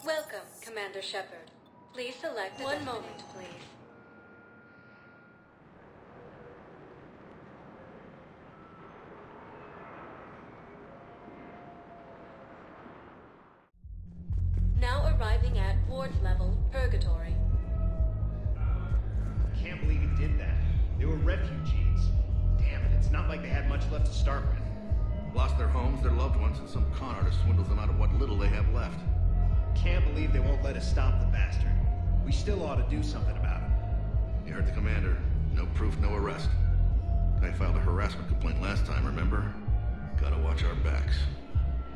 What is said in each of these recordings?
Welcome, Commander Shepard. Please select one moment, please. Now arriving at ward level Purgatory. Can't believe he did that. They were refugees. Damn it, it's not like they had much left to start with. Lost their homes, their loved ones, and some con artist swindles them out of what little they have left. Can't believe they won't let us stop the bastard. We still ought to do something about it. You heard the commander. No proof, no arrest. I filed a harassment complaint last time, remember? Gotta watch our backs.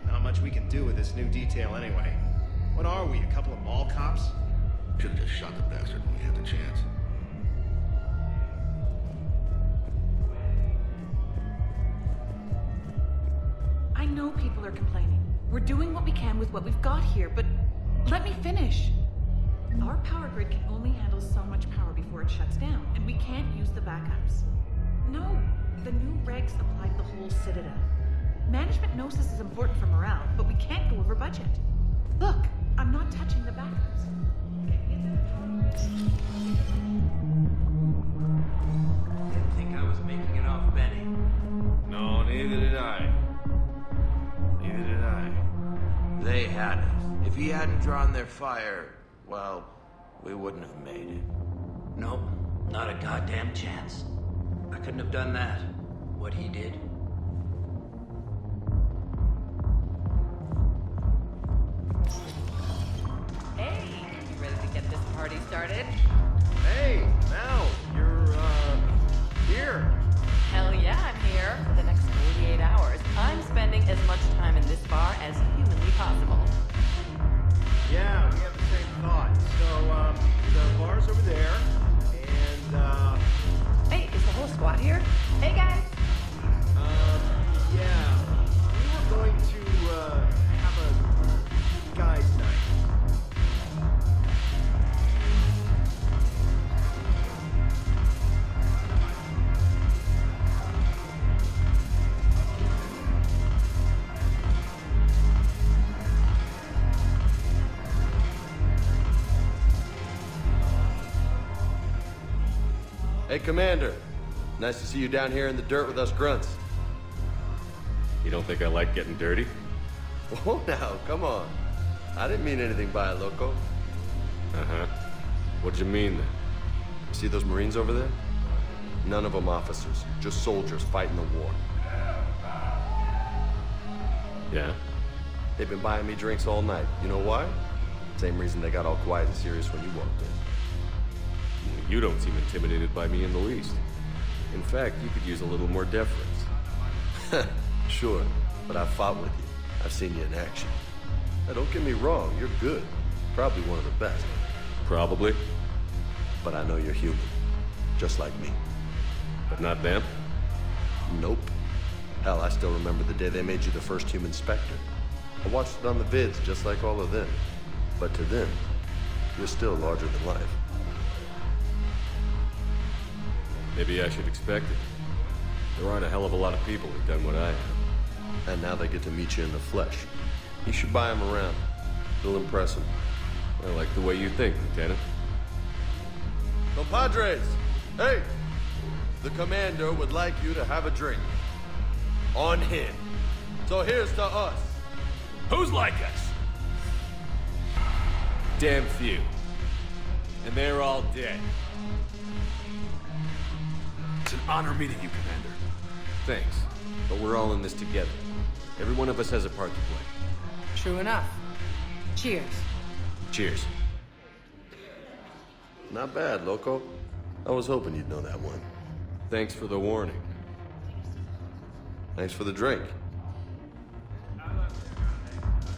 Not much we can do with this new detail anyway. What are we, a couple of mall cops? Should've just shot the bastard when we had the chance. I know people are complaining. We're doing what we can with what we've got here, but let me finish. Our power grid can only handle so much power before it shuts down, and we can't use the backups. No, the new regs apply to the whole Citadel. Management knows this is important for morale, but we can't go over budget. Look, I'm not touching the backups. Didn't think I was making it off, Benny. No, neither did I. Neither did I. They had us. If he hadn't drawn their fire, well, we wouldn't have made it. Nope, not a goddamn chance. I couldn't have done that, what he did. Hey, you ready to get this party started? Hey, Mal, you're, here. Hell yeah, I'm here. For the next 48 hours, I'm spending as much time in this bar as humanly possible. Yeah, we have the same thought. So, the bar's over there, and, Hey, is the whole squad here? Hey, guys. yeah. We were going to, have a guys' night. Hey, Commander. Nice to see you down here in the dirt with us grunts. You don't think I like getting dirty? Oh, now, come on. I didn't mean anything by it, loco. Uh-huh. What'd you mean then? You see those Marines over there? None of them officers, just soldiers fighting the war. Yeah? They've been buying me drinks all night. You know why? Same reason they got all quiet and serious when you walked in. You don't seem intimidated by me in the least. In fact, you could use a little more deference. Sure, but I've fought with you. I've seen you in action. Now, don't get me wrong, you're good. Probably one of the best. Probably. But I know you're human. Just like me. But not them? Nope. Hell, I still remember the day they made you the first human Spectre. I watched it on the vids just like all of them. But to them, you're still larger than life. Maybe I should expect it. There aren't a hell of a lot of people who've done what I have. And now they get to meet you in the flesh. You should buy them around. It'll impress them. I like the way you think, Lieutenant. Compadres! Hey! The commander would like you to have a drink. On him. So here's to us. Who's like us? Damn few. And they're all dead. It's an honor meeting you, Commander. Thanks, but we're all in this together. Every one of us has a part to play. True enough. Cheers. Cheers. Not bad, loco. I was hoping you'd know that one. Thanks for the warning. Thanks for the drink.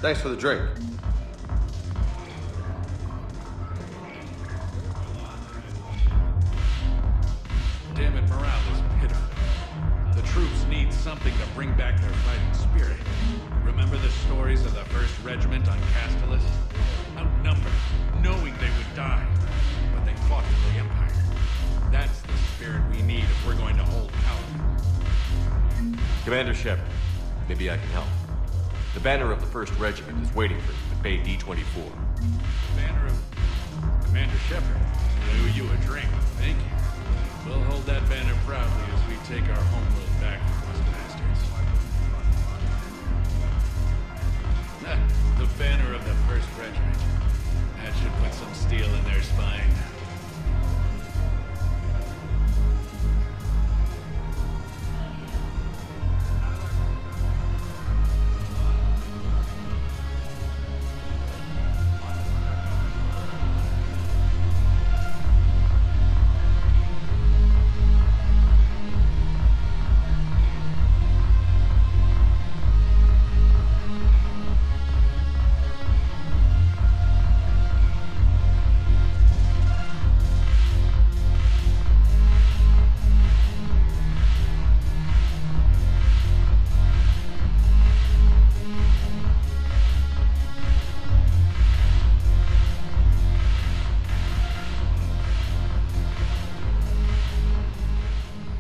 Thanks for the drink. Damn it, morale is pitiful. The troops need something to bring back their fighting spirit. Remember the stories of the 1st Regiment on Castellus? Outnumbered, knowing they would die, but they fought for the Empire. That's the spirit Commander Shepard, maybe I can help. The banner of the 1st Regiment is waiting for you at Bay D-24. Banner of Commander Shepard. I owe you a drink. Thank you. We'll hold that banner proudly as we take our homeworld back from those bastards. The banner of the 1st Regiment. That should put some steel in their spine.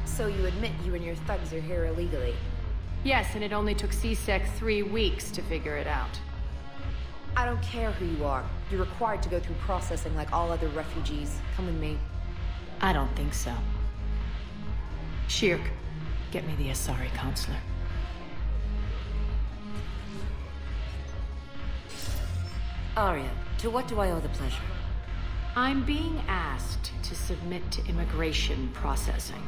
So you admit you and your thugs are here illegally? Yes, and it only took CSEC 3 weeks to figure it out. I don't care who you are. You're required to go through processing like all other refugees. Come with me. I don't think so. Shirk, get me the Asari counselor. Aria, to what do I owe the pleasure? I'm being asked to submit to immigration processing.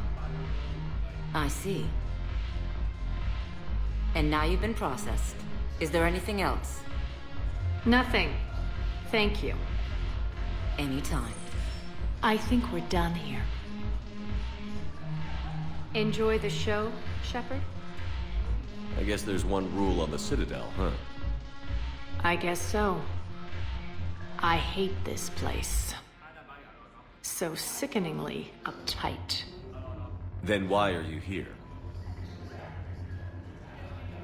I see. And now you've been processed. Is there anything else? Nothing. Thank you. Anytime. I think we're done here. Enjoy the show, Shepard? I guess there's one rule on the Citadel, huh? I guess so. I hate this place. So sickeningly uptight. Then why are you here?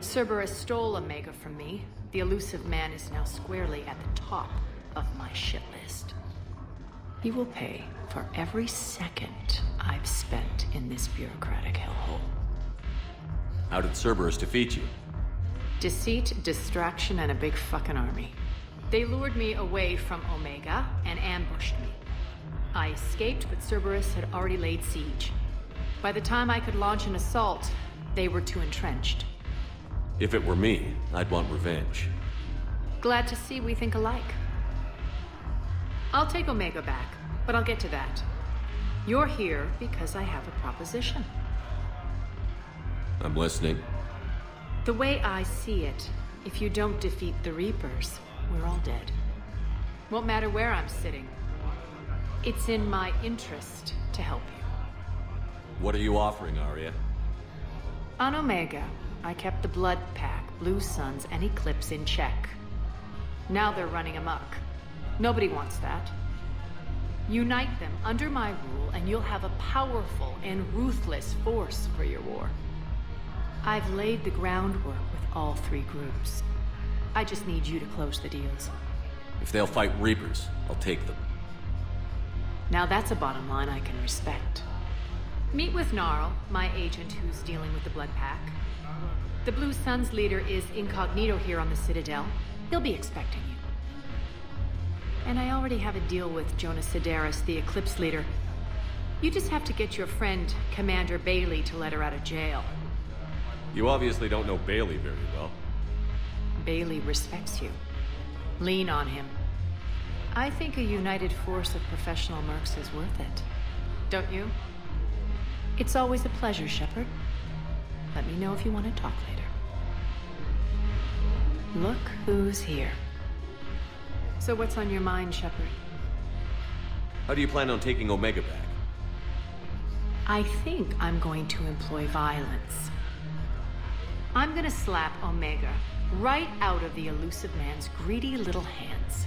Cerberus stole Omega from me. The elusive man is now squarely at the top of my shit list. He will pay for every second I've spent in this bureaucratic hellhole. How did Cerberus defeat you? Deceit, distraction, and a big fucking army. They lured me away from Omega and ambushed me. I escaped, but Cerberus had already laid siege. By the time I could launch an assault, they were too entrenched. If it were me, I'd want revenge. Glad to see we think alike. I'll take Omega back, but I'll get to that. You're here because I have a proposition. I'm listening. The way I see it, if you don't defeat the Reapers, we're all dead. Won't matter where I'm sitting. It's in my interest to help you. What are you offering, Aria? On Omega, I kept the Blood Pack, Blue Suns, and Eclipse in check. Now they're running amok. Nobody wants that. Unite them under my rule, and you'll have a powerful and ruthless force for your war. I've laid the groundwork with all 3 groups. I just need you to close the deals. If they'll fight Reapers, I'll take them. Now that's a bottom line I can respect. Meet with Gnarl, my agent who's dealing with the Blood Pack. The Blue Suns leader is incognito here on the Citadel. He'll be expecting you. And I already have a deal with Jonas Sidaris, the Eclipse leader. You just have to get your friend, Commander Bailey, to let her out of jail. You obviously don't know Bailey very well. Bailey respects you. Lean on him. I think a united force of professional mercs is worth it. Don't you? It's always a pleasure, Shepard. Let me know if you want to talk later. Look who's here. So what's on your mind, Shepard? How do you plan on taking Omega back? I think I'm going to employ violence. I'm gonna slap Omega right out of the elusive man's greedy little hands.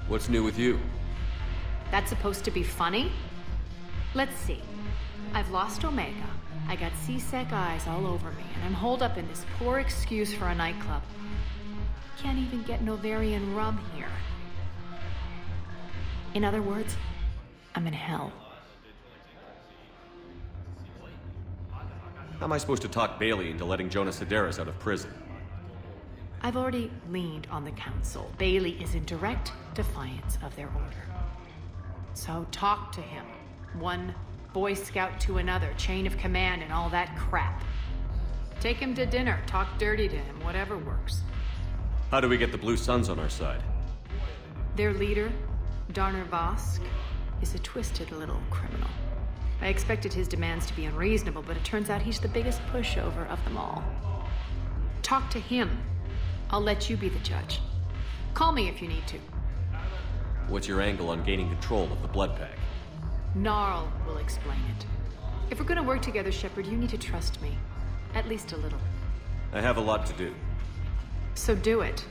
What's new with you? That's supposed to be funny? Let's see. I've lost Omega. I got CSEC eyes all over me, and I'm holed up in this poor excuse for a nightclub. Can't even get Novarian rum here. In other words, I'm in hell. How am I supposed to talk Bailey into letting Jonas Sedaris out of prison? I've already leaned on the council. Bailey is in direct defiance of their order. So talk to him. One Boy Scout to another, chain of command and all that crap. Take him to dinner, talk dirty to him, whatever works. How do we get the Blue Suns on our side? Their leader, Darner Vosk, is a twisted little criminal. I expected his demands to be unreasonable, but it turns out he's the biggest pushover of them all. Talk to him. I'll let you be the judge. Call me if you need to. What's your angle on gaining control of the Blood Pack? Gnarl will explain it. If we're gonna work together, Shepard, you need to trust me. At least a little. I have a lot to do. So do it.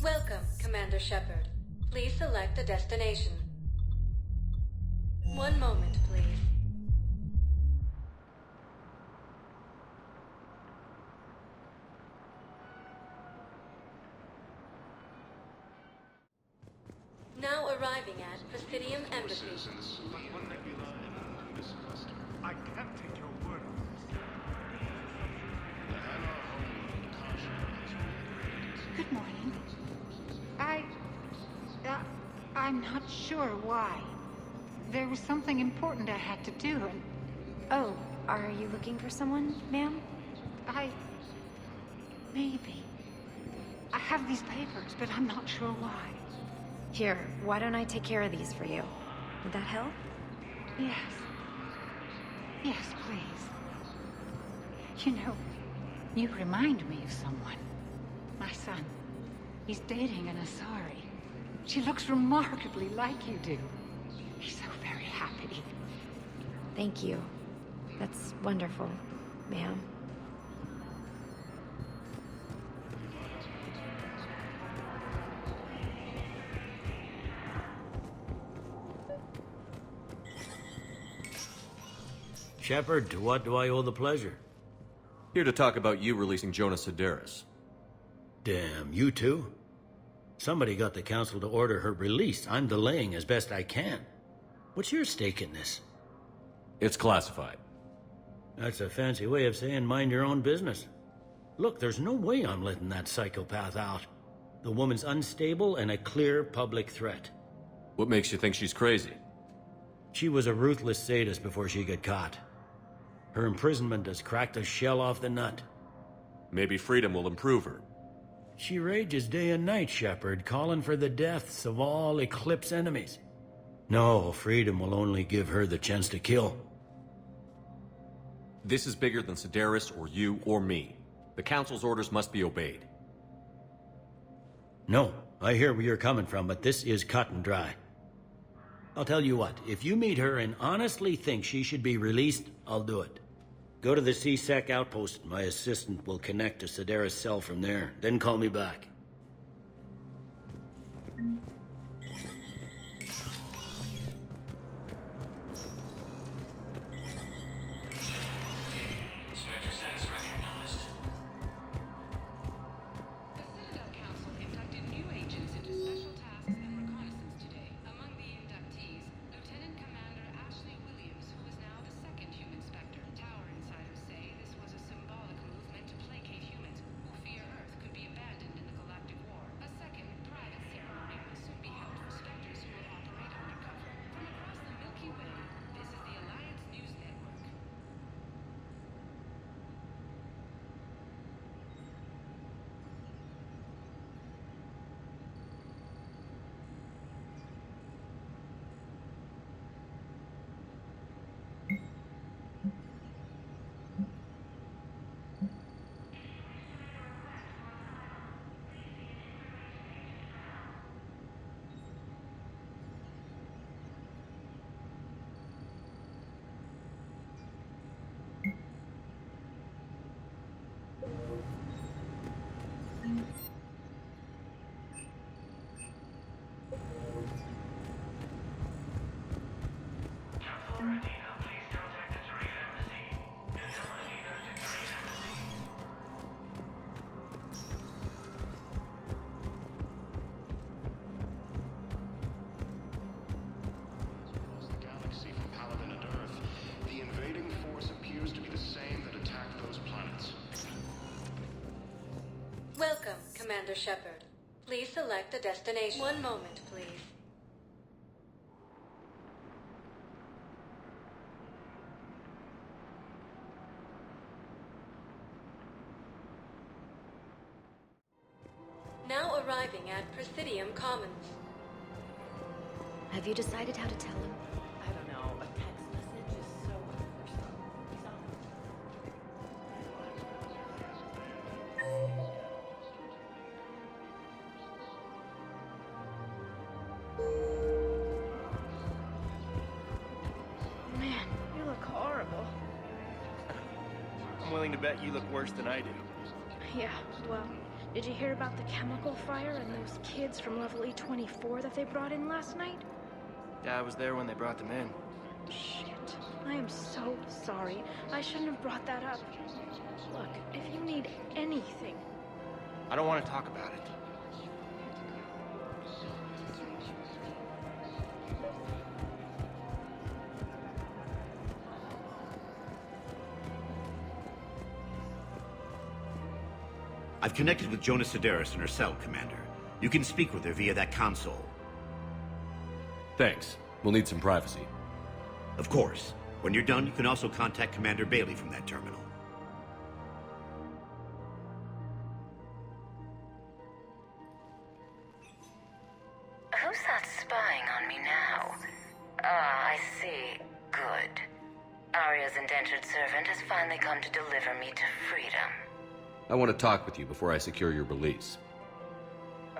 Welcome, Commander Shepard. Please select a destination. One moment, please. Now arriving at Presidium Embassy. I can't take your word on this. Good morning. I'm not sure why. There was something important I had to do, and Oh, are you looking for someone, ma'am? maybe. I have these papers, but I'm not sure why. Here, why don't I take care of these for you? Would that help? Yes. Yes, please. You know, you remind me of someone. My son. He's dating an Asari. She looks remarkably like you do. He's so very happy. Thank you. That's wonderful, ma'am. Shepard, to what do I owe the pleasure? Here to talk about you releasing Jonas Sedaris. Damn, you too? Somebody got the council to order her release. I'm delaying as best I can. What's your stake in this? It's classified. That's a fancy way of saying mind your own business. Look, there's no way I'm letting that psychopath out. The woman's unstable and a clear public threat. What makes you think she's crazy? She was a ruthless sadist before she got caught. Her imprisonment has cracked a shell off the nut. Maybe freedom will improve her. She rages day and night, Shepard, calling for the deaths of all Eclipse enemies. No, freedom will only give her the chance to kill. This is bigger than Sedaris or you or me. The Council's orders must be obeyed. No, I hear where you're coming from, but this is cut and dry. I'll tell you what, if you meet her and honestly think she should be released, I'll do it. Go to the C-Sec outpost. My assistant will connect to Sedaris' cell from there. Then call me back. Welcome, Commander Shepard. Please select a destination. One moment, please. Now arriving at Presidium Commons. Have you decided how to tell him? I don't know. A text message is so unpersonal. Man, you look horrible. I'm willing to bet you look worse than I do. Yeah, well, did you hear about the chemical fire and those kids from level E24 that they brought in last night? Yeah, I was there when they brought them in. Shit. I am so sorry. I shouldn't have brought that up. Look, if you need anything... I don't want to talk about it. I've connected with Jonas Sedaris in her cell, Commander. You can speak with her via that console. Thanks. We'll need some privacy. Of course. When you're done, you can also contact Commander Bailey from that terminal. Who's that spying on me now? Ah, I see. Good. Aria's indentured servant has finally come to deliver me to freedom. I want to talk with you before I secure your release.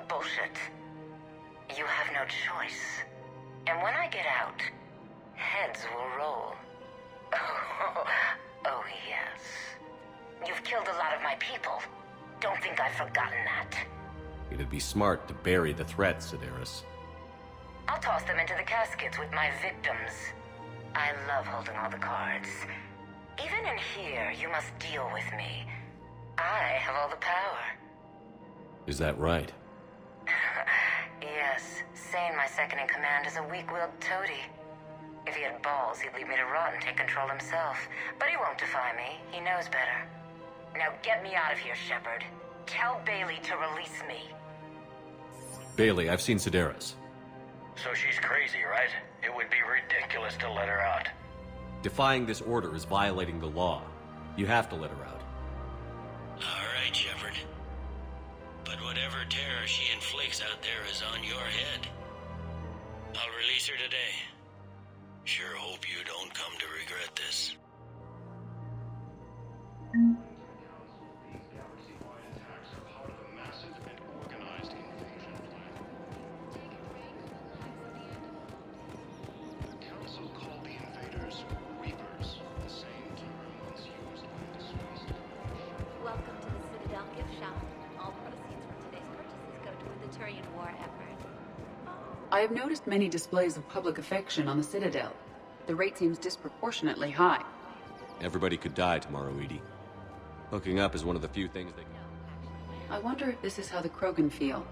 Bullshit. You have no choice. And when I get out, heads will roll. Oh, yes. You've killed a lot of my people. Don't think I've forgotten that. It'd be smart to bury the threat, Sedaris. I'll toss them into the caskets with my victims. I love holding all the cards. Even in here, you must deal with me. I have all the power. Is that right? Yes, Sane, my second-in-command, is a weak-willed toady. If he had balls, he'd leave me to rot and take control himself. But he won't defy me. He knows better. Now get me out of here, Shepard. Tell Bailey to release me. Bailey, I've seen Sedaris. So she's crazy, right? It would be ridiculous to let her out. Defying this order is violating the law. You have to let her out. All right, Shepard. But whatever terror she inflicts out there is on your head. I'll release her today. Sure hope you don't come to regret this. Welcome to the Citadel gift shop. All proceeds from today's purchases go to the Turian war effort. I have noticed many displays of public affection on the Citadel. The rate seems disproportionately high. Everybody could die tomorrow, Edie. Hooking up is one of the few things they can... I wonder if this is how the Krogan feel.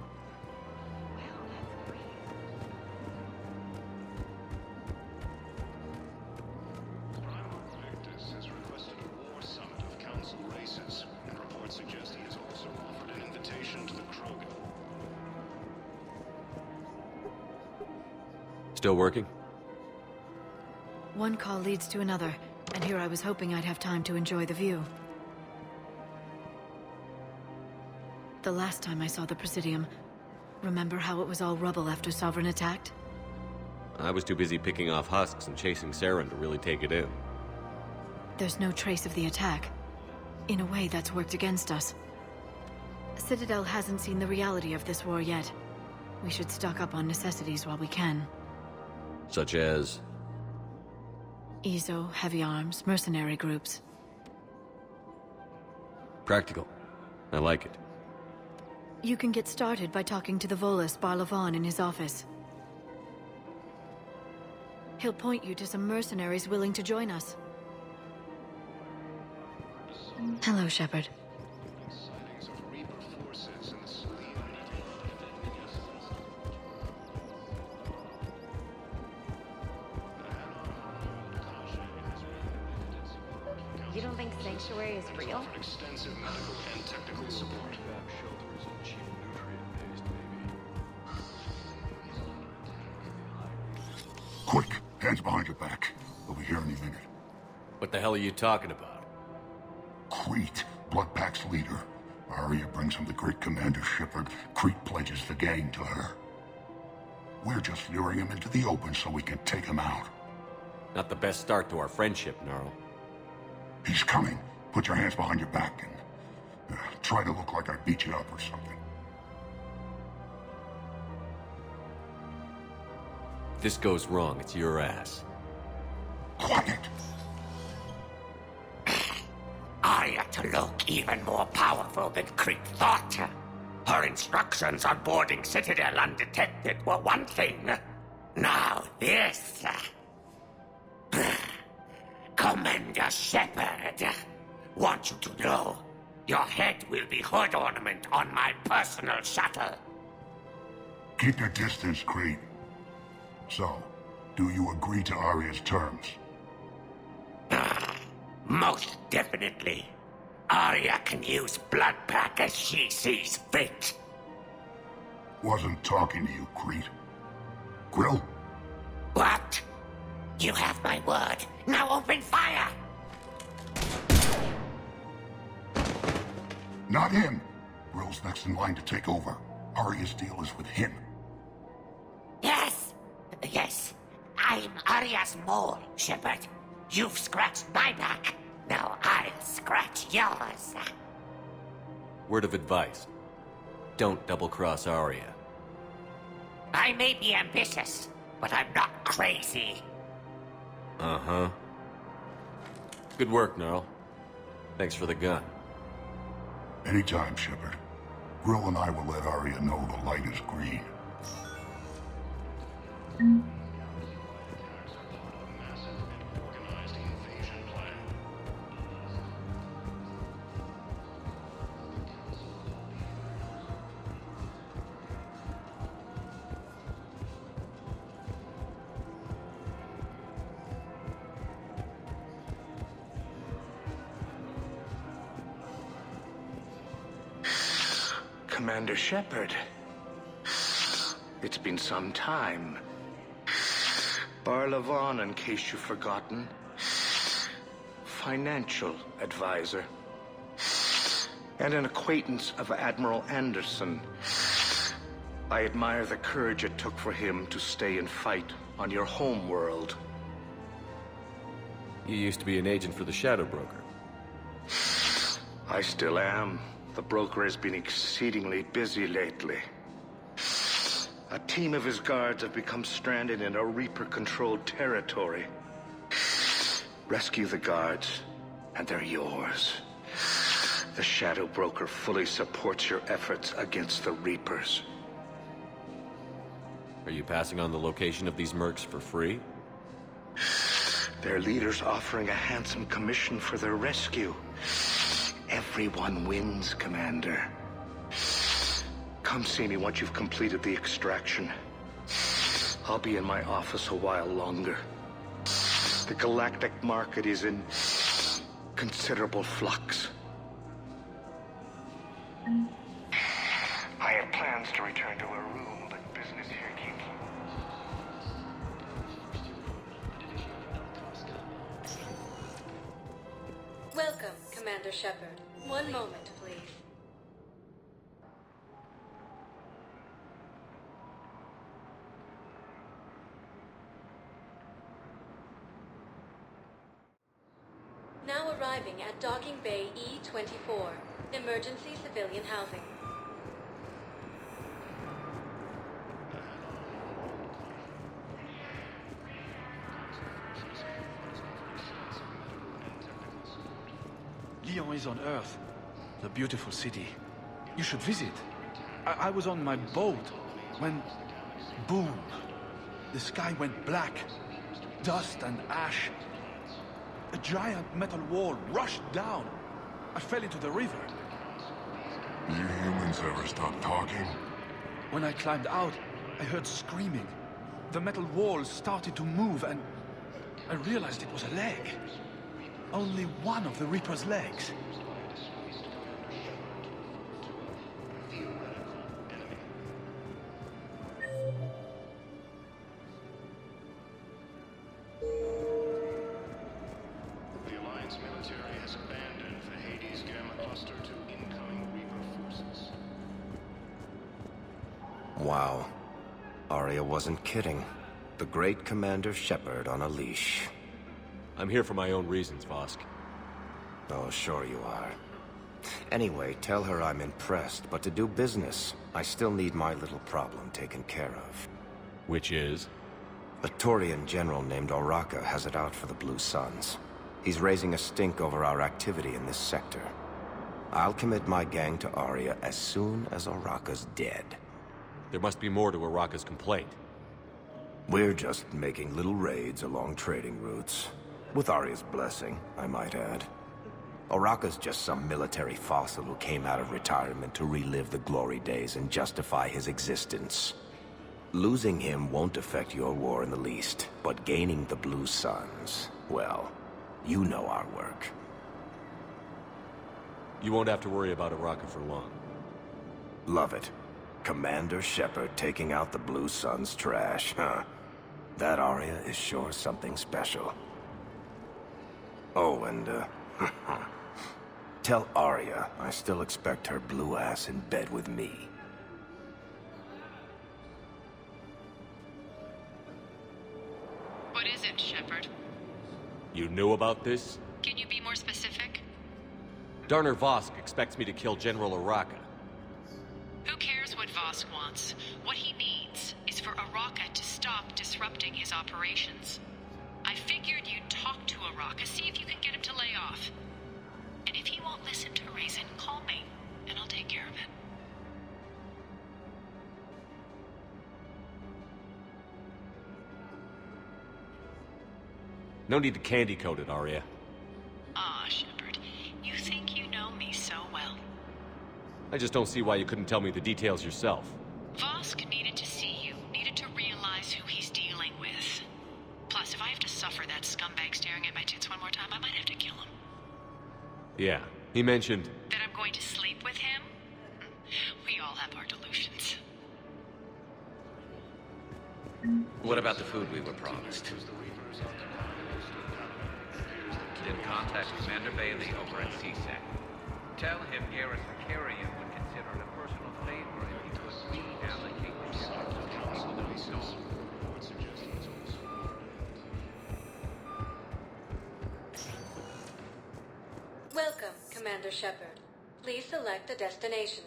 Still working? One call leads to another, and here I was hoping I'd have time to enjoy the view. The last time I saw the Presidium, remember how it was all rubble after Sovereign attacked? I was too busy picking off husks and chasing Saren to really take it in. There's no trace of the attack. In a way, that's worked against us. Citadel hasn't seen the reality of this war yet. We should stock up on necessities while we can. Such as? EZO, heavy arms, mercenary groups. Practical. I like it. You can get started by talking to the Volus Barlavon in his office. He'll point you to some mercenaries willing to join us. Hello, Shepard. You don't think Sanctuary is real? Extensive medical and technical support. Quick, hands behind your back. We'll be here any minute. What the hell are you talking about? Crete, Blood Pack's leader. Aria brings him the great Commander Shepard. Crete pledges the gang to her. We're just luring him into the open so we can take him out. Not the best start to our friendship, Gnarl. He's coming. Put your hands behind your back and try to look like I beat you up or something. If this goes wrong, it's your ass. Quiet! Aria to look even more powerful than Crete thought. Her instructions on boarding Citadel undetected were one thing. Now this. Commander Shepard. Want you to know, your head will be hood ornament on my personal shuttle. Keep your distance, Crete. So, do you agree to Aria's terms? Most definitely. Aria can use Blood Pack as she sees fit. Wasn't talking to you, Crete. Grill? What? You have my word. Now open fire! Not him. Grill's next in line to take over. Aria's deal is with him. Yes. I'm Aria's mole, Shepard. You've scratched my back. Now I'll scratch yours. Word of advice. Don't double-cross Aria. I may be ambitious, but I'm not crazy. Uh-huh. Good work, Gnarl. Thanks for the gun. Anytime, Shepard. Grill and I will let Aria know the light is green. Commander Shepard. It's been some time. Barlavon, in case you've forgotten. Financial advisor. And an acquaintance of Admiral Anderson. I admire the courage it took for him to stay and fight on your home world. You used to be an agent for the Shadow Broker. I still am. The broker has been exceedingly busy lately. A team of his guards have become stranded in a Reaper-controlled territory. Rescue the guards, and they're yours. The Shadow Broker fully supports your efforts against the Reapers. Are you passing on the location of these mercs for free? Their leader's offering a handsome commission for their rescue. Everyone wins, Commander. Come see me once you've completed the extraction. I'll be in my office a while longer. The galactic market is in considerable flux. I had plans to return to a room, but business here keeps... Welcome, Commander Shepard. One moment, please. Now arriving at Docking Bay E-24, emergency civilian housing. Lyon is on Earth, the beautiful city. You should visit. I was on my boat when... boom! The sky went black. Dust and ash. A giant metal wall rushed down. I fell into the river. You humans ever stop talking? When I climbed out, I heard screaming. The metal wall started to move and I realized it was a leg. Only one of the Reaper's legs. Wow. Aria wasn't kidding. The great Commander Shepard on a leash. I'm here for my own reasons, Vosk. Oh, sure you are. Anyway, tell her I'm impressed, but to do business, I still need my little problem taken care of. Which is? A Turian general named Oraka has it out for the Blue Suns. He's raising a stink over our activity in this sector. I'll commit my gang to Aria as soon as Oraka's dead. There must be more to Oraka's complaint. We're just making little raids along trading routes. With Aria's blessing, I might add. Oraka's just some military fossil who came out of retirement to relive the glory days and justify his existence. Losing him won't affect your war in the least, but gaining the Blue Suns, well, you know our work. You won't have to worry about Oraka for long. Love it. Commander Shepard taking out the Blue Suns trash, huh? That Aria is sure something special. Oh, and, tell Aria I still expect her blue ass in bed with me. What is it, Shepard? You knew about this? Can you be more specific? Darner Vosk expects me to kill General Oraka. Who cares what Vosk wants? What he needs is for Oraka to stop disrupting his operations. I figured you'd talk to Oraka, see if you can get him to lay off. And if he won't listen to reason, call me, and I'll take care of it. No need to candy-coat it, Aria. Ah, Shepard, you think you know me so well. I just don't see why you couldn't tell me the details yourself. Vosk needed to see you, needed to realize who he's dealing with. Plus, if I have to suffer that scumbag staring at my tits one more time, I might have to kill him. Yeah, he mentioned... That I'm going to sleep with him? We all have our delusions. What about the food we were promised? Then contact Commander Bailey over at CSEC. Tell him Garrus Aria would consider it a personal favor if he could reallocate the ship to the people that we saw. Welcome, Commander Shepard. Please select a destination.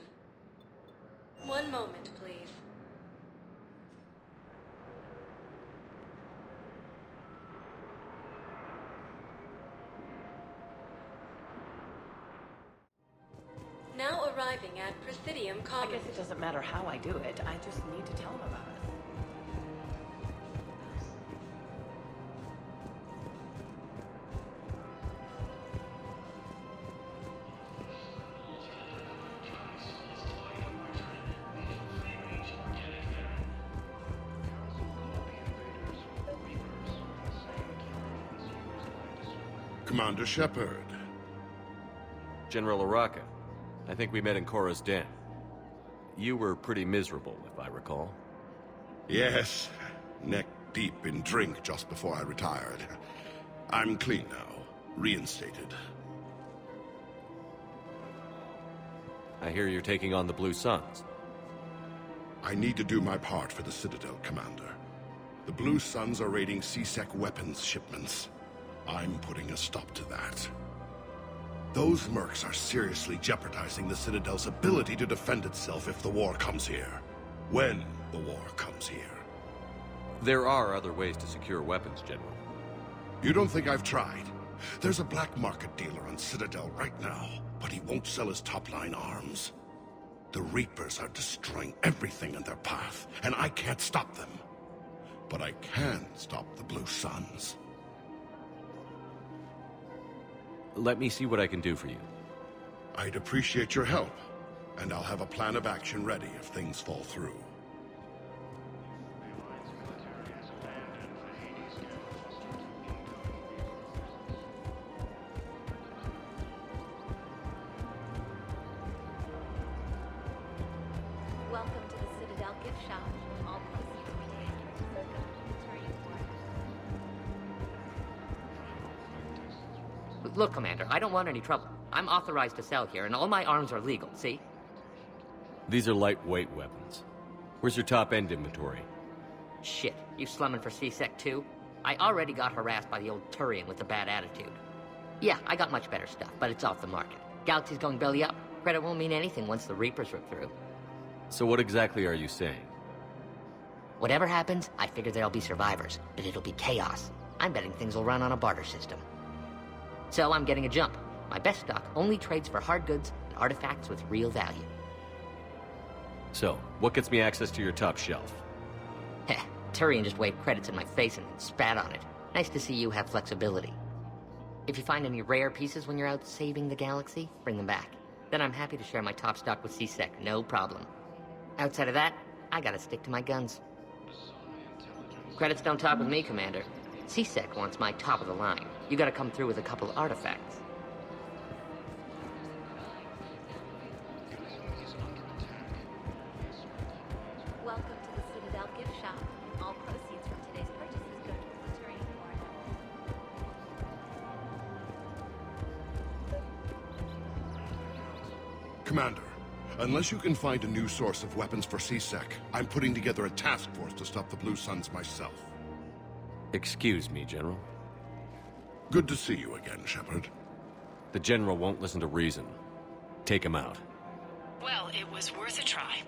One moment, please. Now arriving at Presidium Commons. I guess it doesn't matter how I do it. I just need to tell them about it. Commander Shepard. General Oraka. I think we met in Korra's den. You were pretty miserable, if I recall. Yes, neck deep in drink just before I retired. I'm clean now, reinstated. I hear you're taking on the Blue Suns. I need to do my part for the Citadel, Commander. The Blue Suns are raiding CSEC weapons shipments. I'm putting a stop to that. Those Mercs are seriously jeopardizing the Citadel's ability to defend itself if the war comes here. When the war comes here. There are other ways to secure weapons, General. You don't think I've tried? There's a black market dealer on Citadel right now, but he won't sell his top-line arms. The Reapers are destroying everything in their path, and I can't stop them. But I can stop the Blue Suns. Let me see what I can do for you. I'd appreciate your help, and I'll have a plan of action ready if things fall through. Welcome to the Citadel gift shop. All proceeds retained to circa Turian war. Look, Commander, I don't want any trouble. I'm authorized to sell here, and all my arms are legal, see? These are lightweight weapons. Where's your top-end inventory? Shit, you slumming for C-Sec too? I already got harassed by the old Turian with the bad attitude. Yeah, I got much better stuff, but it's off the market. Galaxy's going belly up. Credit won't mean anything once the Reapers rip through. So what exactly are you saying? Whatever happens, I figure there'll be survivors, but it'll be chaos. I'm betting things will run on a barter system. So I'm getting a jump. My best stock only trades for hard goods and artifacts with real value. So, what gets me access to your top shelf? Heh, Turian just waved credits in my face and spat on it. Nice to see you have flexibility. If you find any rare pieces when you're out saving the galaxy, bring them back. Then I'm happy to share my top stock with C-Sec, no problem. Outside of that, I gotta stick to my guns. Credits don't talk with me, Commander. C-Sec wants my top of the line. You gotta come through with a couple artifacts. Welcome to the Citadel gift shop. All proceeds from today's purchases go to the Turian War effort. Commander, unless you can find a new source of weapons for C-Sec, I'm putting together a task force to stop the Blue Suns myself. Excuse me, General. Good to see you again, Shepard. The General won't listen to reason. Take him out. Well, it was worth a try.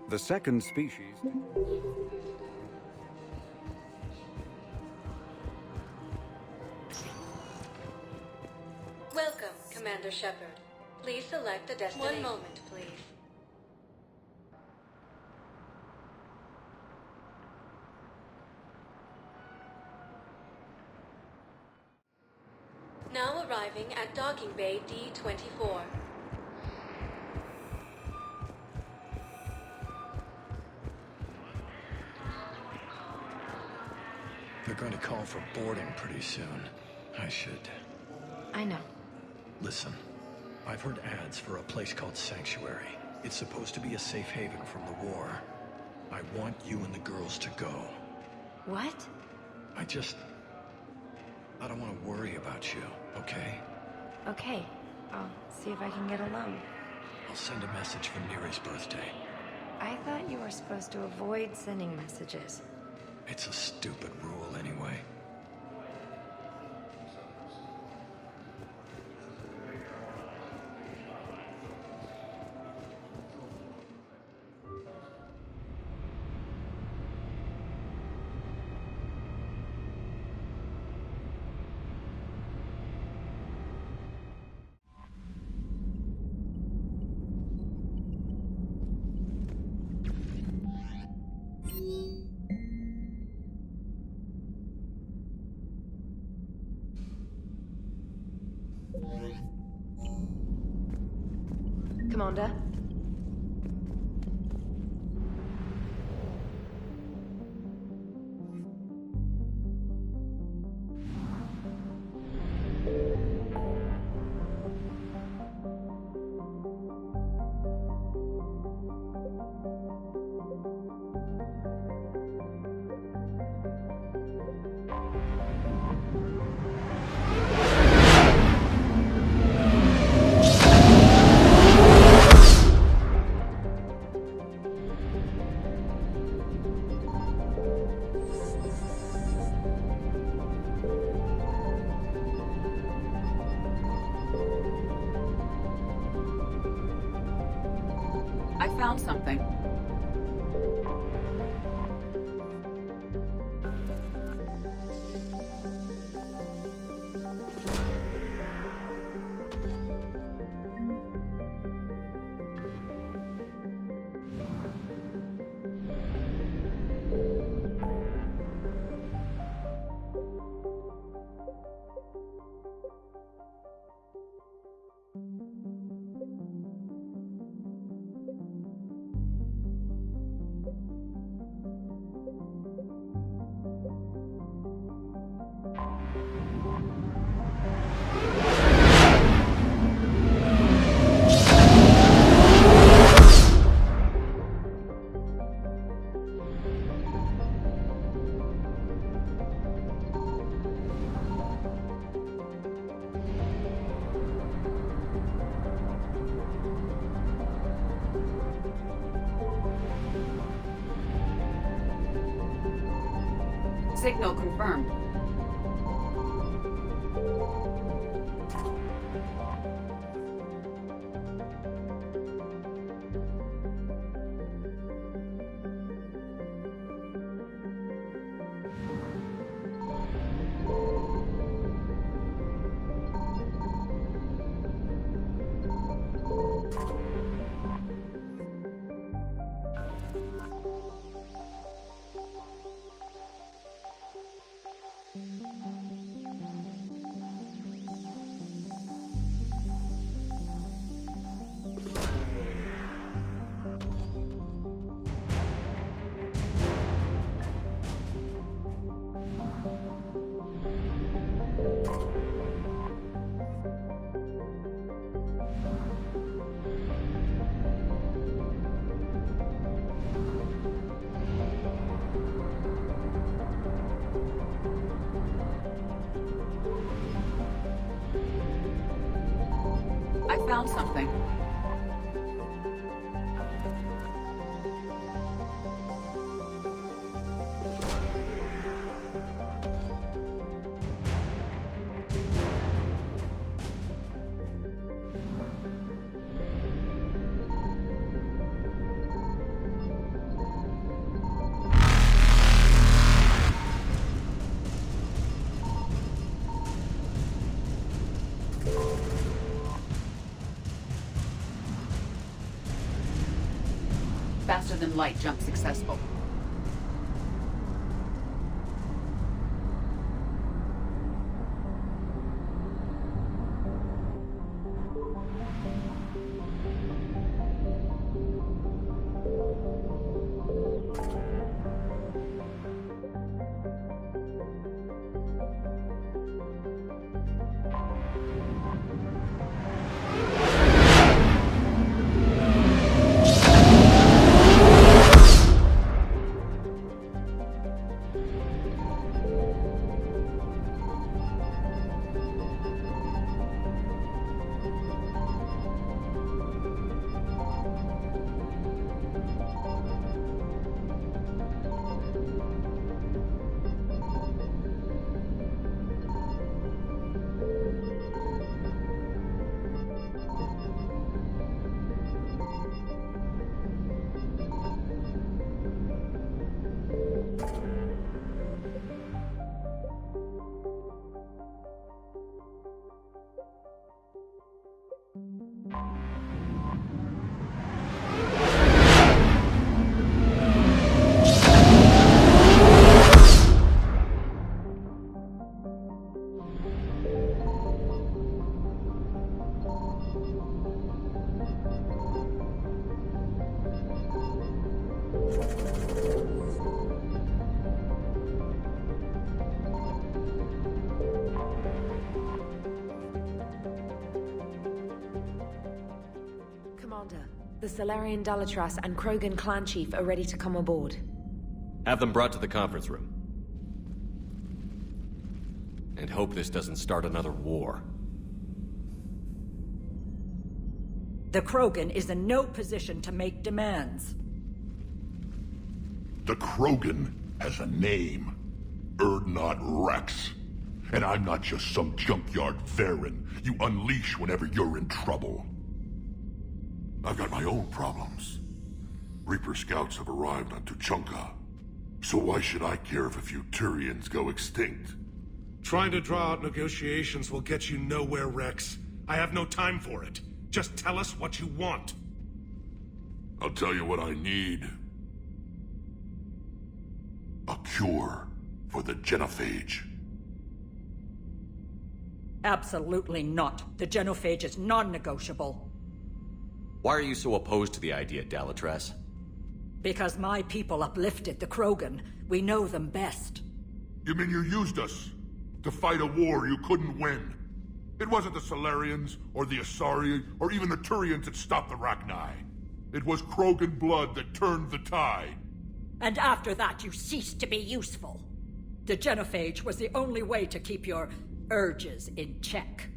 The second species... Welcome, Commander Shepard. Please select a destination. 1 moment, please. Now arriving at Docking Bay D-24. They're going to call for boarding pretty soon. I should... I know. Listen, I've heard ads for a place called Sanctuary. It's supposed to be a safe haven from the war. I want you and the girls to go. What? I don't want to worry about you, okay? Okay. I'll see if I can get alone. I'll send a message for Neri's birthday. I thought you were supposed to avoid sending messages. It's a stupid rule anyway. Commander? I found something. Signal confirmed. I found something. Faster than light jump successful. The Solarian Dalatras and Krogan clan chief are ready to come aboard. Have them brought to the conference room. And hope this doesn't start another war. The Krogan is in no position to make demands. The Krogan has a name. Urdnot Rex. And I'm not just some junkyard Varen you unleash whenever you're in trouble. I've got my own problems. Reaper scouts have arrived on Tuchanka. So why should I care if a few Turians go extinct? Trying to draw out negotiations will get you nowhere, Rex. I have no time for it. Just tell us what you want. I'll tell you what I need. A cure for the genophage. Absolutely not. The genophage is non-negotiable. Why are you so opposed to the idea, Dalatras? Because my people uplifted the Krogan. We know them best. You mean you used us to fight a war you couldn't win? It wasn't the Solarians, or the Asari, or even the Turians that stopped the Rachni. It was Krogan blood that turned the tide. And after that, you ceased to be useful. The genophage was the only way to keep your urges in check.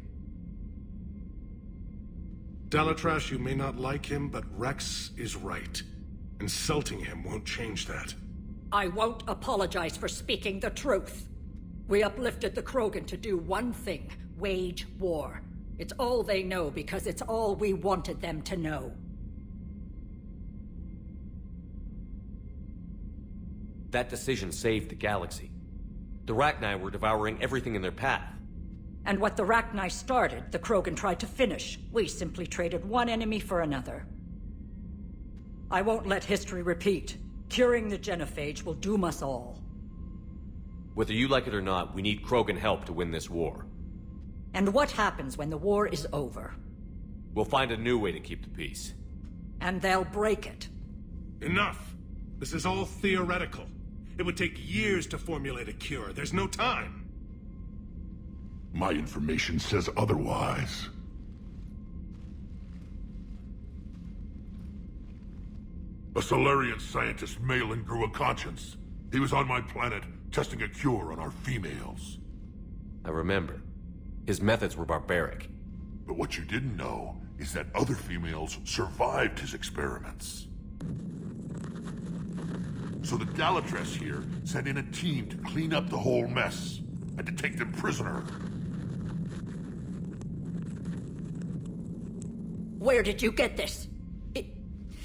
Dalatras, you may not like him, but Rex is right. Insulting him won't change that. I won't apologize for speaking the truth. We uplifted the Krogan to do one thing, wage war. It's all they know because it's all we wanted them to know. That decision saved the galaxy. The Rachni were devouring everything in their path. And what the Rachni started, the Krogan tried to finish. We simply traded one enemy for another. I won't let history repeat. Curing the genophage will doom us all. Whether you like it or not, we need Krogan help to win this war. And what happens when the war is over? We'll find a new way to keep the peace. And they'll break it. Enough! This is all theoretical. It would take years to formulate a cure. There's no time. My information says otherwise. A Solarian scientist, Malin, grew a conscience. He was on my planet, testing a cure on our females. I remember. His methods were barbaric. But what you didn't know is that other females survived his experiments. So the Dalatress here sent in a team to clean up the whole mess, and to take them prisoner. Where did you get this?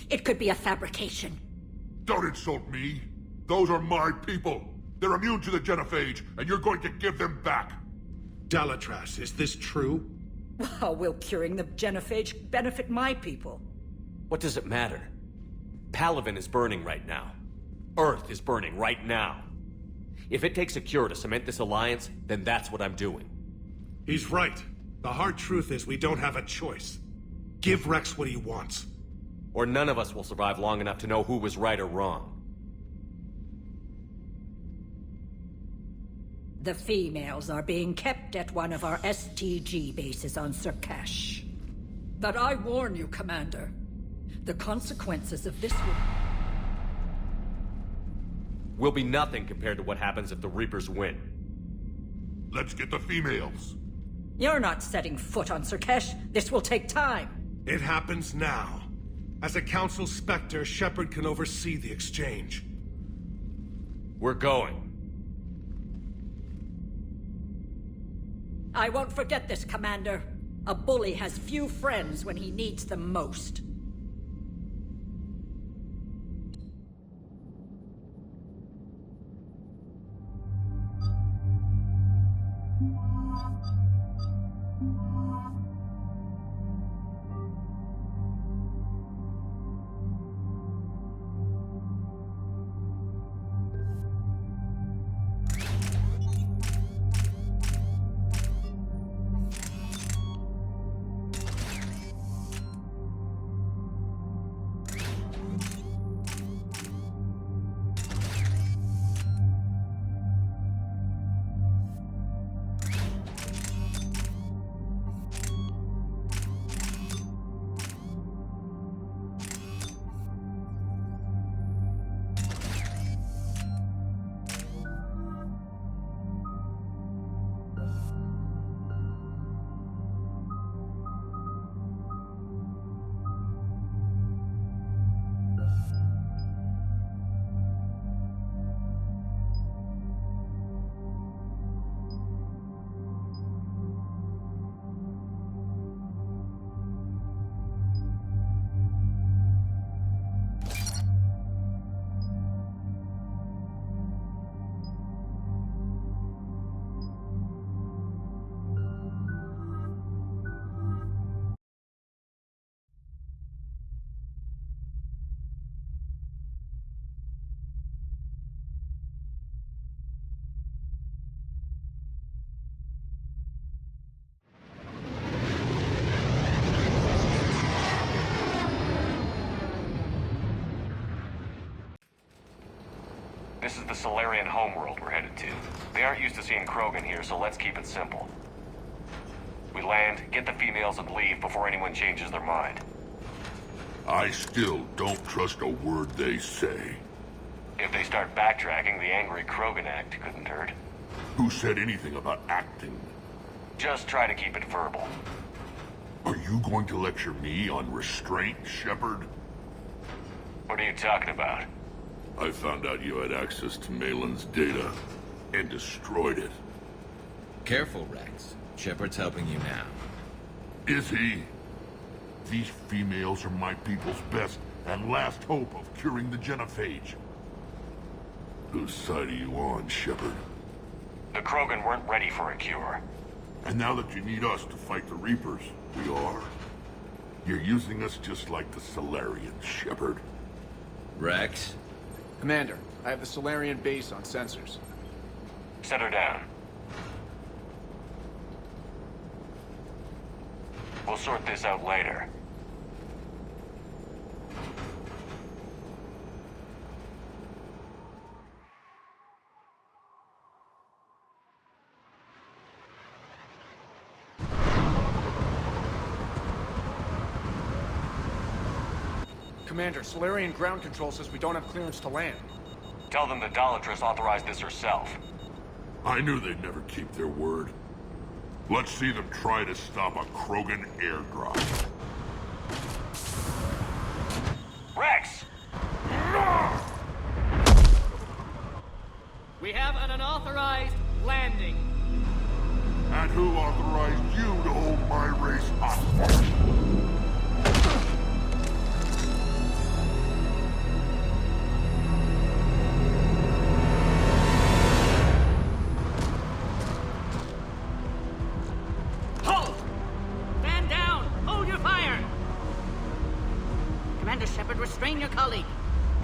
It could be a fabrication. Don't insult me. Those are my people. They're immune to the genophage, and you're going to give them back. Dalatrass, is this true? How will curing the genophage benefit my people? What does it matter? Palaven is burning right now. Earth is burning right now. If it takes a cure to cement this alliance, then that's what I'm doing. He's right. The hard truth is we don't have a choice. Give Rex what he wants. Or none of us will survive long enough to know who was right or wrong. The females are being kept at one of our STG bases on Surkash. But I warn you, Commander. The consequences of this will be nothing compared to what happens if the Reapers win. Let's get the females. You're not setting foot on Surkash. This will take time. It happens now. As a Council Spectre, Shepard can oversee the exchange. We're going. I won't forget this, Commander. A bully has few friends when he needs them most. This is the Solarian homeworld we're headed to. They aren't used to seeing Krogan here, so let's keep it simple. We land, get the females, and leave before anyone changes their mind. I still don't trust a word they say. If they start backtracking, the angry Krogan act couldn't hurt. Who said anything about acting? Just try to keep it verbal. Are you going to lecture me on restraint, Shepard? What are you talking about? I found out you had access to Malin's data and destroyed it. Careful, Rex. Shepard's helping you now. Is he? These females are my people's best and last hope of curing the genophage. Whose side are you on, Shepard? The Krogan weren't ready for a cure. And now that you need us to fight the Reapers, we are. You're using us just like the Solarians, Shepard. Rex? Commander, I have the Solarian base on sensors. Set her down. We'll sort this out later. Commander, Solarian ground control says we don't have clearance to land. Tell them the Dolatress authorized this herself. I knew they'd never keep their word. Let's see them try to stop a Krogan airdrop. Rex! We have an unauthorized landing. And who authorized you to hold my race hostage? Restrain your colleague.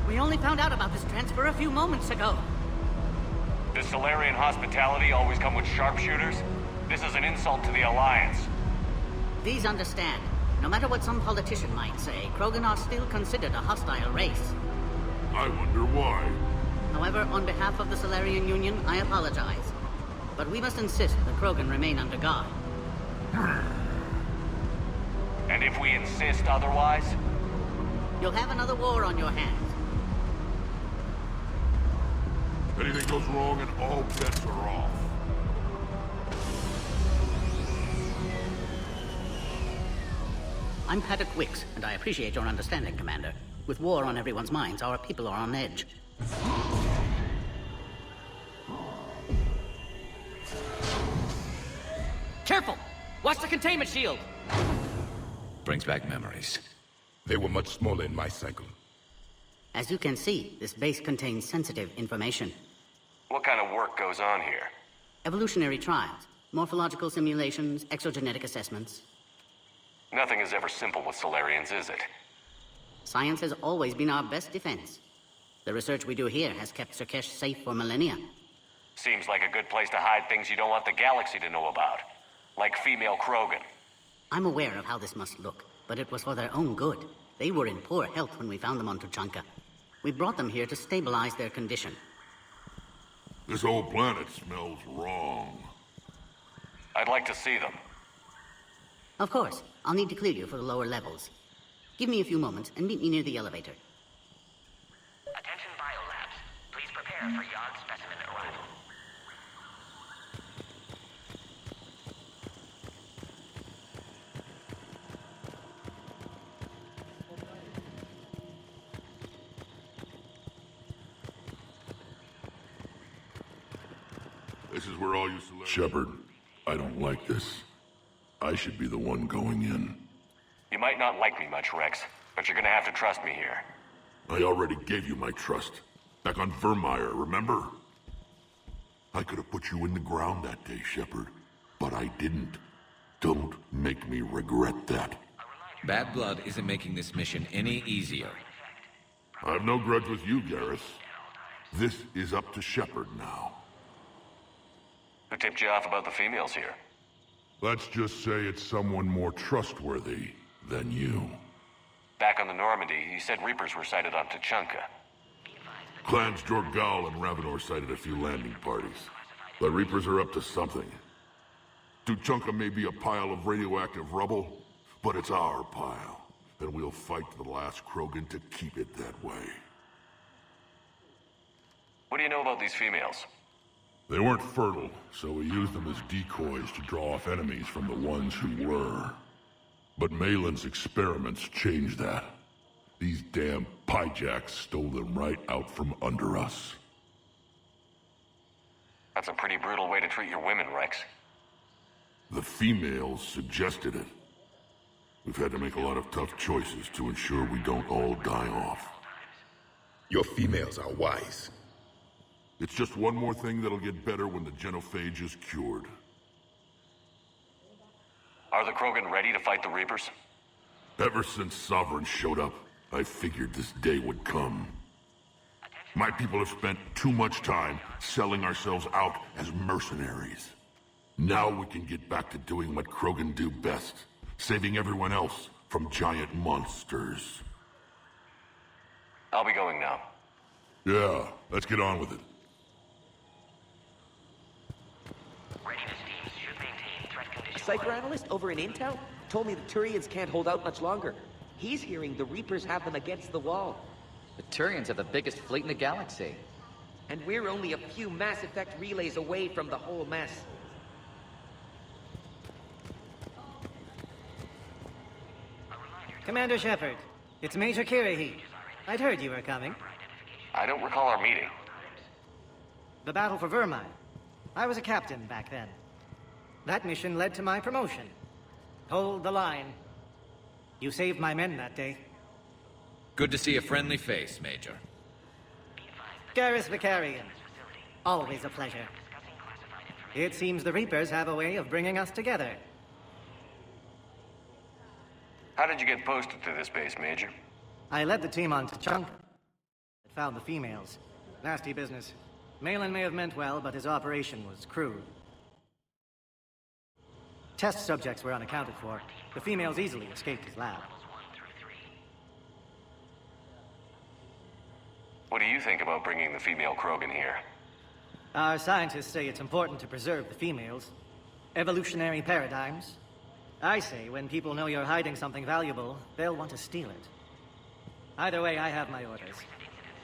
We only found out about this transfer a few moments ago. Does Solarian hospitality always come with sharpshooters? This is an insult to the Alliance. Please understand, no matter what some politician might say, Krogan are still considered a hostile race. I wonder why. However, on behalf of the Solarian Union, I apologize. But we must insist the Krogan remain under guard. And if we insist otherwise? You'll have another war on your hands. Anything goes wrong and all bets are off. I'm Paddock Wicks, and I appreciate your understanding, Commander. With war on everyone's minds, our people are on edge. Careful! Watch the containment shield! Brings back memories. They were much smaller in my cycle. As you can see, this base contains sensitive information. What kind of work goes on here? Evolutionary trials, morphological simulations, exogenetic assessments. Nothing is ever simple with Solarians, is it? Science has always been our best defense. The research we do here has kept Sirkesh safe for millennia. Seems like a good place to hide things you don't want the galaxy to know about. Like female Krogan. I'm aware of how this must look, but it was for their own good. They were in poor health when we found them on Tuchanka. We brought them here to stabilize their condition. This whole planet smells wrong. I'd like to see them. Of course. I'll need to clear you for the lower levels. Give me a few moments and meet me near the elevator. Attention biolabs. Please prepare for yard specimen arrival. This is where all you Shepard, I don't like this. I should be the one going in. You might not like me much, Rex, but you're gonna have to trust me here. I already gave you my trust. Back on Vermeer, remember? I could have put you in the ground that day, Shepard, but I didn't. Don't make me regret that. Bad blood isn't making this mission any easier. I have no grudge with you, Garrus. This is up to Shepard now. Who tipped you off about the females here? Let's just say it's someone more trustworthy than you. Back on the Normandy, he said Reapers were sighted on Tuchanka. Clans Jorgal and Ravenor sighted a few landing parties. The Reapers are up to something. Tuchanka may be a pile of radioactive rubble, but it's our pile, and we'll fight to the last Krogan to keep it that way. What do you know about these females? They weren't fertile, so we used them as decoys to draw off enemies from the ones who were. But Malin's experiments changed that. These damn pyjacks stole them right out from under us. That's a pretty brutal way to treat your women, Rex. The females suggested it. We've had to make a lot of tough choices to ensure we don't all die off. Your females are wise. It's just one more thing that'll get better when the genophage is cured. Are the Krogan ready to fight the Reapers? Ever since Sovereign showed up, I figured this day would come. My people have spent too much time selling ourselves out as mercenaries. Now we can get back to doing what Krogan do best, saving everyone else from giant monsters. I'll be going now. Yeah, let's get on with it. A Cypher analyst over in Intel told me the Turians can't hold out much longer. He's hearing the Reapers have them against the wall. The Turians have the biggest fleet in the galaxy. And we're only a few Mass Effect relays away from the whole mess. Commander Shepard, it's Major Kirahi. I'd heard you were coming. I don't recall our meeting. The battle for Vermine. I was a captain back then. That mission led to my promotion. Hold the line. You saved my men that day. Good to see a friendly face, Major. Garrus Vicarian. Always a pleasure. It seems the Reapers have a way of bringing us together. How did you get posted to this base, Major? I led the team on Tachanka. It found the females. Nasty business. Malin may have meant well, but his operation was crude. Test subjects were unaccounted for. The females easily escaped his lab. What do you think about bringing the female Krogan here? Our scientists say it's important to preserve the females. Evolutionary paradigms. I say when people know you're hiding something valuable, they'll want to steal it. Either way, I have my orders.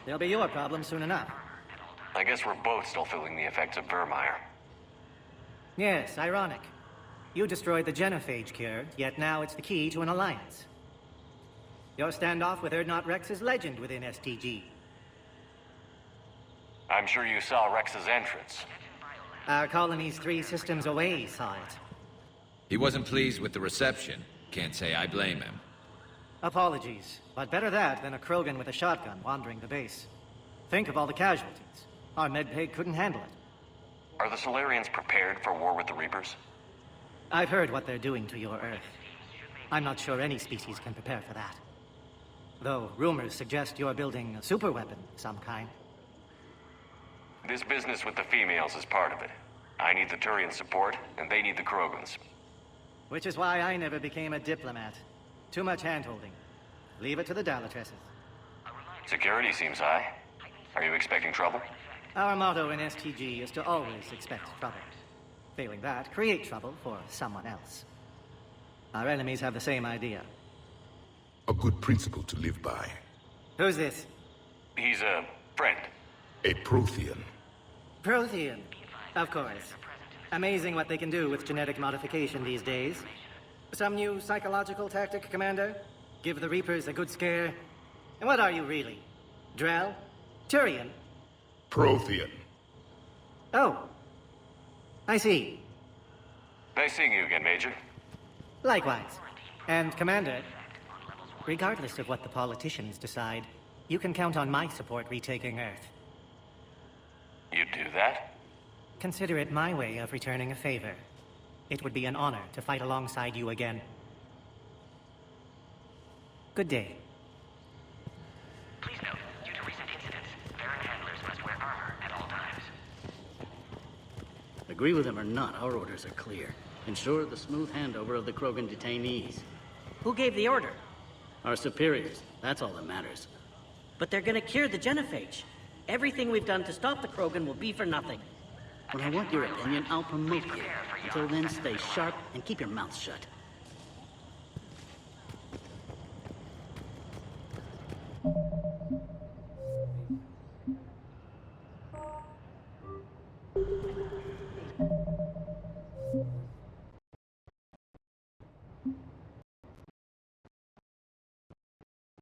They'll be your problem soon enough. I guess we're both still feeling the effects of Vermeer. Yes, ironic. You destroyed the genophage cure, yet now it's the key to an alliance. Your standoff with Urdnot Rex is legend within STG. I'm sure you saw Rex's entrance. Our colony's 3 systems away saw it. He wasn't pleased with the reception. Can't say I blame him. Apologies, but better that than a Krogan with a shotgun wandering the base. Think of all the casualties. Our medbay couldn't handle it. Are the Solarians prepared for war with the Reapers? I've heard what they're doing to your Earth. I'm not sure any species can prepare for that. Though rumors suggest you're building a superweapon of some kind. This business with the females is part of it. I need the Turian support, and they need the Krogans. Which is why I never became a diplomat. Too much hand-holding. Leave it to the Dalatresses. Security seems high. Are you expecting trouble? Our motto in STG is to always expect trouble. Failing that, create trouble for someone else. Our enemies have the same idea. A good principle to live by. Who's this? He's a friend. A Prothean. Prothean. Of course. Amazing what they can do with genetic modification these days. Some new psychological tactic, Commander? Give the Reapers a good scare? And what are you really? Drell? Turian? Prothean. Oh. I see. Nice seeing you again, Major. Likewise. And, Commander, regardless of what the politicians decide, you can count on my support retaking Earth. You'd do that? Consider it my way of returning a favor. It would be an honor to fight alongside you again. Good day. Please note, due to recent incidents, Baron handlers must wear armor at all times. Agree with him or not, our orders are clear. Ensure the smooth handover of the Krogan detainees. Who gave the order? Our superiors. That's all that matters. But they're gonna cure the genophage. Everything we've done to stop the Krogan will be for nothing. When I want your opinion, I'll promote you. Until then, stay sharp and keep your mouth shut.